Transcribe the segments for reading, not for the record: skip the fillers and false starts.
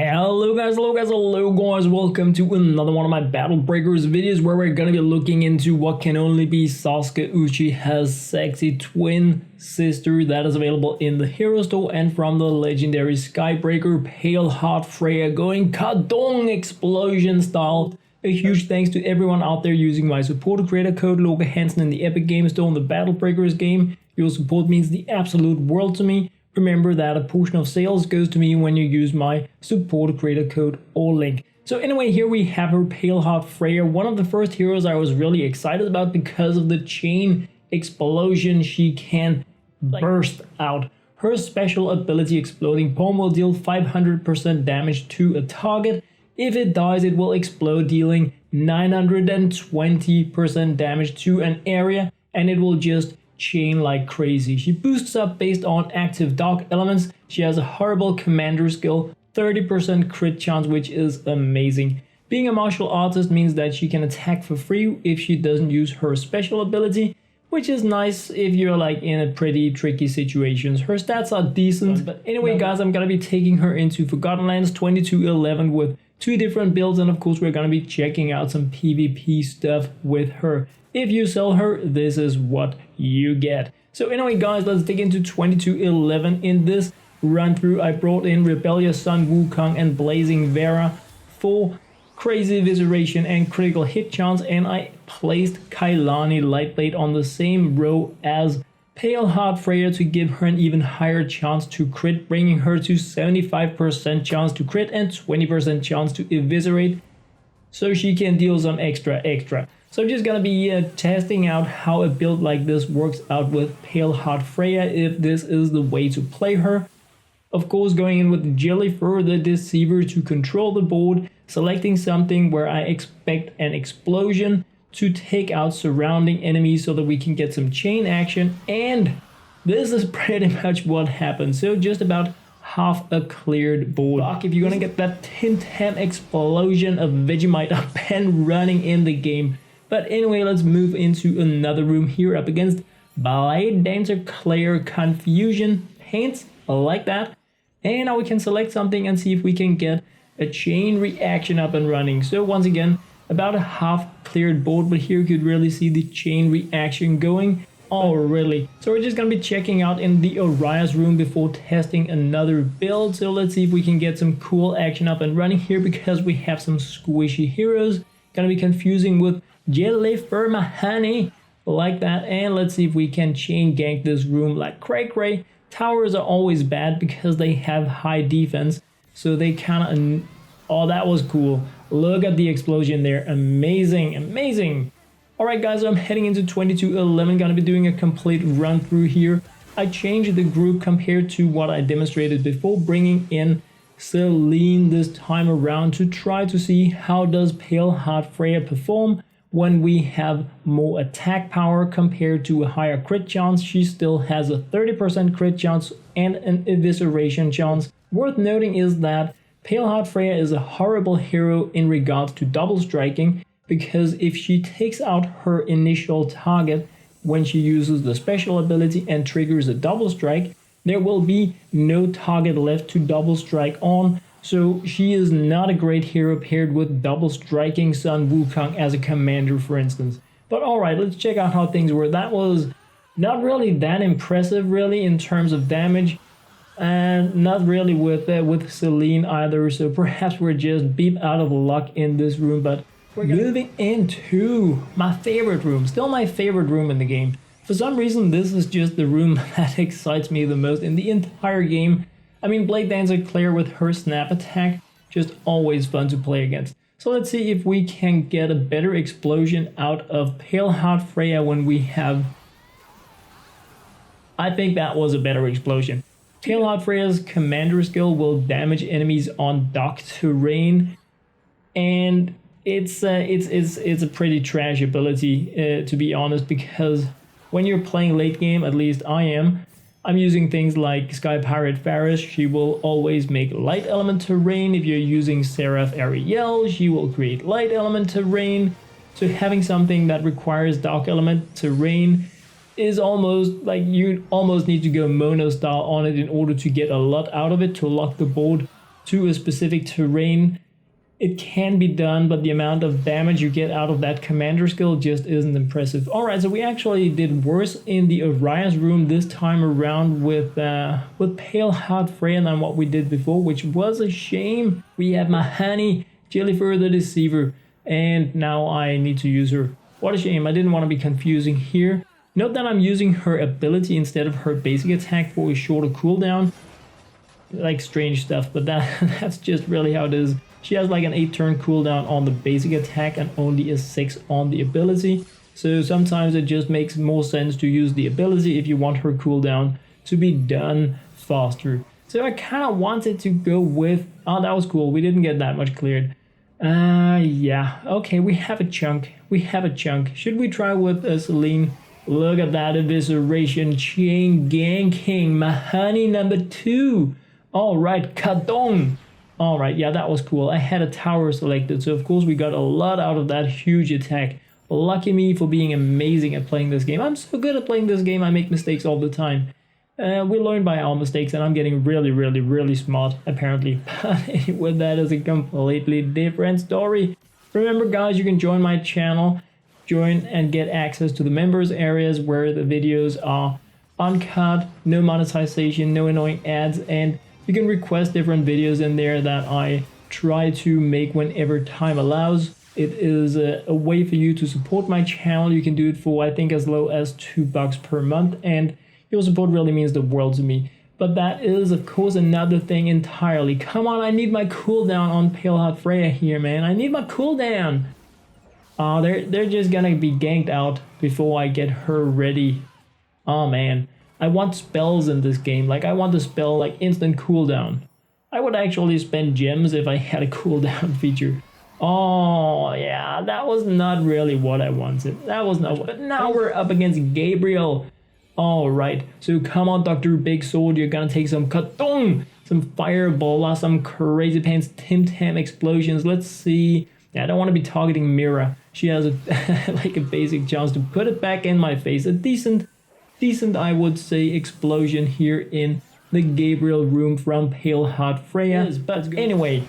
Hello guys, welcome to another one of my Battle Breakers videos where we're gonna be looking into what can only be Sasuke Uchiha's sexy twin sister that is available in the hero store and from the legendary skybreaker Paleheart Freya going Kadong explosion style. A huge thanks to everyone out there using my supporter creator code Loga Hansen in the Epic Game Store in the Battle Breakers game. Your support means the absolute world to me. Remember that a portion of sales goes to me when you use my supporter creator code or link. So anyway, here we have her Paleheart Freya, one of the first heroes I was really excited about because of the chain explosion she can burst out. Her special ability exploding bomb will deal 500% damage to a target. If it dies, it will explode, dealing 920% damage to an area, and it will just chain like crazy. She boosts up based on active dark elements. She has a horrible commander skill, 30% crit chance, which is amazing. Being a martial artist means that she can attack for free if she doesn't use her special ability, which is nice if you're like in a pretty tricky situations. Her stats are decent, but anyway guys, I'm gonna be taking her into Forgotten Lands 2211 with 2 different builds, and of course we're gonna be checking out some PvP stuff with her. If you sell her, this is what you get. So anyway guys, let's dig into 2211. In this run through, I brought in Rebellious Sun Wukong and Blazing Vera for crazy evisceration and critical hit chance, and I placed Kailani Lightblade on the same row as Paleheart Freya to give her an even higher chance to crit, bringing her to 75% chance to crit and 20% chance to eviscerate, so she can deal some extra. So I'm just gonna be testing out how a build like this works out with Paleheart Freya, if this is the way to play her. Of course, going in with Jellyfur the Deceiver to control the board, selecting something where I expect an explosion to take out surrounding enemies so that we can get some chain action, and this is pretty much what happened. So just about half a cleared board. If you're gonna get that Tintam explosion of Vegemite up and running in the game. But anyway, let's move into another room here up against Blade Dancer Claire Confusion Paints, like that. And now we can select something and see if we can get a chain reaction up and running. So once again, about a half cleared board, but here you could really see the chain reaction going. Oh really? So we're just gonna be checking out in the Orias room before testing another build. So let's see if we can get some cool action up and running here, because we have some squishy heroes. Gonna be confusing with Jellyfur my honey, like that. And let's see if we can chain gank this room like cray. Towers are always bad because they have high defense, so they kind of... Oh, that was cool. Look at the explosion there. Amazing. Alright guys, so I'm heading into 2211, gonna be doing a complete run through here. I changed the group compared to what I demonstrated before, bringing in Selene this time around to try to see how does Paleheart Freya perform when we have more attack power compared to a higher crit chance. She still has a 30% crit chance and an evisceration chance. Worth noting is that Paleheart Freya is a horrible hero in regards to double striking, because if she takes out her initial target when she uses the special ability and triggers a double strike, there will be no target left to double strike on. So she is not a great hero paired with double striking Sun Wukong as a commander, for instance. But alright, let's check out how things were. That was not really that impressive really in terms of damage, and not really with Selene either, so perhaps we're just beep out of luck in this room. But we're moving into my favorite room, still my favorite room in the game. For some reason, this is just the room that excites me the most in the entire game. I mean, Blade Dancer Claire with her snap attack, just always fun to play against. So let's see if we can get a better explosion out of Paleheart Freya when we have... I think that was a better explosion. Paleheart Freya's commander skill will damage enemies on dark terrain, and it's a pretty trash ability to be honest, because when you're playing late game, at least I'm using things like Skybraiker Freya. She will always make light element terrain. If you're using Seraph Ariel, she will create light element terrain. So having something that requires dark element terrain is almost like you almost need to go mono style on it in order to get a lot out of it, to lock the board to a specific terrain, it can be done, but the amount of damage you get out of that commander skill just isn't impressive. Alright, so we actually did worse in the Orias room this time around with Paleheart Freya than what we did before, which was a shame. We have Mahani, Jellyfur the Deceiver, and now I need to use her. What a shame, I didn't want to be confusing here. Note that I'm using her ability instead of her basic attack for a shorter cooldown. Like strange stuff, but that's just really how it is. She has like an 8-turn cooldown on the basic attack and only a 6 on the ability. So sometimes it just makes more sense to use the ability if you want her cooldown to be done faster. So I kind of wanted to go with... Oh, that was cool. We didn't get that much cleared. Yeah. Okay, we have a chunk. We have a chunk. Should we try with Celine? Look at that evisceration. Chain Gang King. Mahani number 2. Alright, Kadong. Alright, yeah, that was cool. I had a tower selected, so of course we got a lot out of that huge attack. Lucky me for being amazing at playing this game. I'm so good at playing this game, I make mistakes all the time. We learn by our mistakes, and I'm getting really smart, apparently. But anyway, that is a completely different story. Remember, guys, you can join my channel, join and get access to the members areas where the videos are uncut, no monetization, no annoying ads, and you can request different videos in there that I try to make whenever time allows. It is a way for you to support my channel. You can do it for, I think, as low as $2 per month, and your support really means the world to me. But that is, of course, another thing entirely. Come on, I need my cooldown on Paleheart Freya here, man. I need my cooldown. They're just gonna be ganked out before I get her ready. Oh, man. I want spells in this game. Like, I want the spell, like, instant cooldown. I would actually spend gems if I had a cooldown feature. Oh, yeah, that was not really what I wanted. That was not what... But now we're up against Gabriel. Alright, so come on, Dr. Big Sword. You're gonna take some Katong, some Fireball, some Crazy Pants Tim Tam explosions. Let's see. Yeah, I don't want to be targeting Mira. She has like a basic chance to put it back in my face. A decent, I would say, explosion here in the Gabriel room from Paleheart Freya. Yes, but anyway,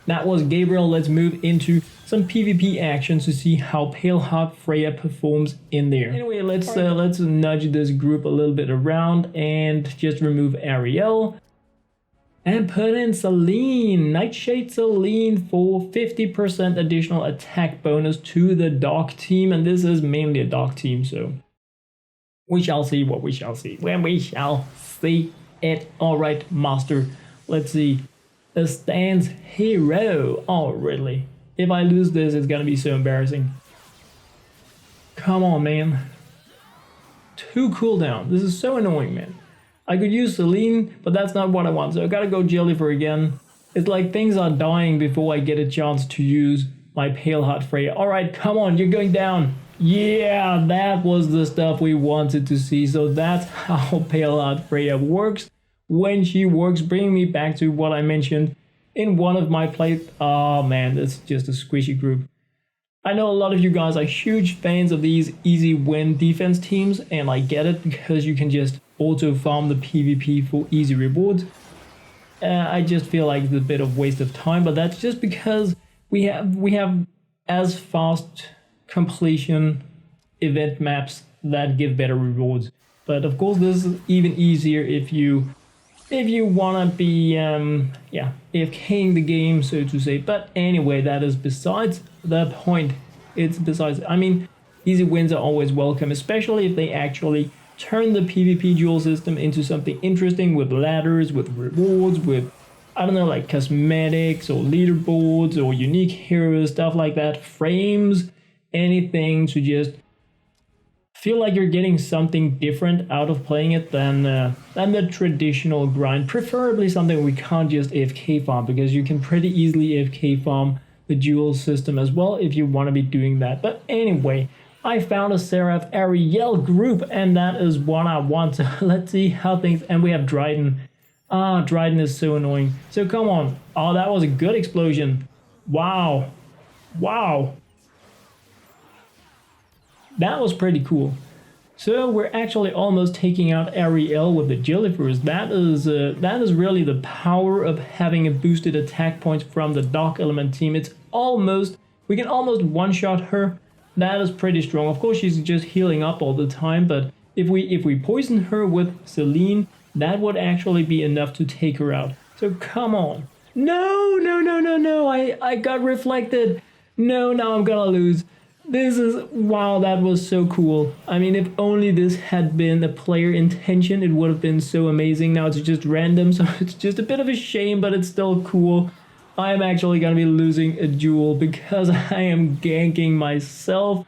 that was Gabriel. Let's move into some PvP action to see how Paleheart Freya performs in there. Anyway, let's nudge this group a little bit around and just remove Ariel and put in Celine, Nightshade Celine, for 50% additional attack bonus to the Dark team, and this is mainly a Dark team, so we shall see what we shall see when we shall see it. Alright, Master, let's see. A stance hero. Oh, really? If I lose this, it's gonna be so embarrassing. Come on, man. 2 cooldown. This is so annoying, man. I could use Celine, but that's not what I want, so I gotta go Jellyfur again. It's like things are dying before I get a chance to use my Paleheart Freya. Alright, come on, you're going down. Yeah, that was the stuff we wanted to see. So that's how Paleheart Freya works. When she works, bringing me back to what I mentioned in one of my plays. Oh man, that's just a squishy group. I know a lot of you guys are huge fans of these easy win defense teams, and I get it because you can just auto farm the PvP for easy rewards. I just feel like it's a bit of waste of time, but that's just because we have as fast completion event maps that give better rewards. But of course, this is even easier if you wanna be AFKing the game, so to say. But anyway, that is besides the point. I mean, easy wins are always welcome, especially if they actually turn the PvP duel system into something interesting with ladders, with rewards, with, I don't know, like cosmetics or leaderboards or unique heroes, stuff like that, frames, anything to just feel like you're getting something different out of playing it than the traditional grind. Preferably something we can't just AFK farm, because you can pretty easily AFK farm the duel system as well if you want to be doing that. But anyway, I found a Seraph Ariel group, and that is what I want. So let's see how things... And we have Dryden. Dryden is so annoying. So come on. Oh, that was a good explosion. Wow. Wow. That was pretty cool. So we're actually almost taking out Ariel with the Jellyfish. That is really the power of having a boosted attack points from the Dark Element team. It's almost, we can almost one-shot her. That is pretty strong. Of course, she's just healing up all the time, but if we poison her with Selene, that would actually be enough to take her out. So come on. No, no, no, no, no. I got reflected. No, now I'm gonna lose. This is, wow, that was so cool. I mean, if only this had been a player intention, it would have been so amazing. Now it's just random, so it's just a bit of a shame, but it's still cool. I am actually gonna be losing a duel because I am ganking myself.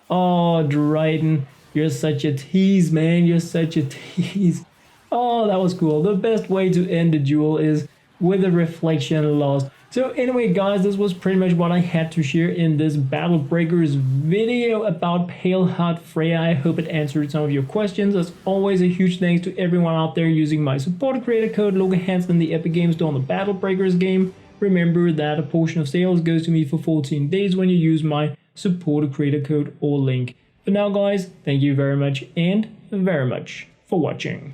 Oh, Dryden, you're such a tease, man. You're such a tease. Oh, that was cool. The best way to end a duel is with a reflection lost. So anyway, guys, this was pretty much what I had to share in this Battle Breakers video about Paleheart Freya. I hope it answered some of your questions. As always, a huge thanks to everyone out there using my supported creator code LoganHansen in the Epic Games Store on the Battle Breakers game. Remember that a portion of sales goes to me for 14 days when you use my supported creator code or link. For now, guys, thank you very much and very much for watching.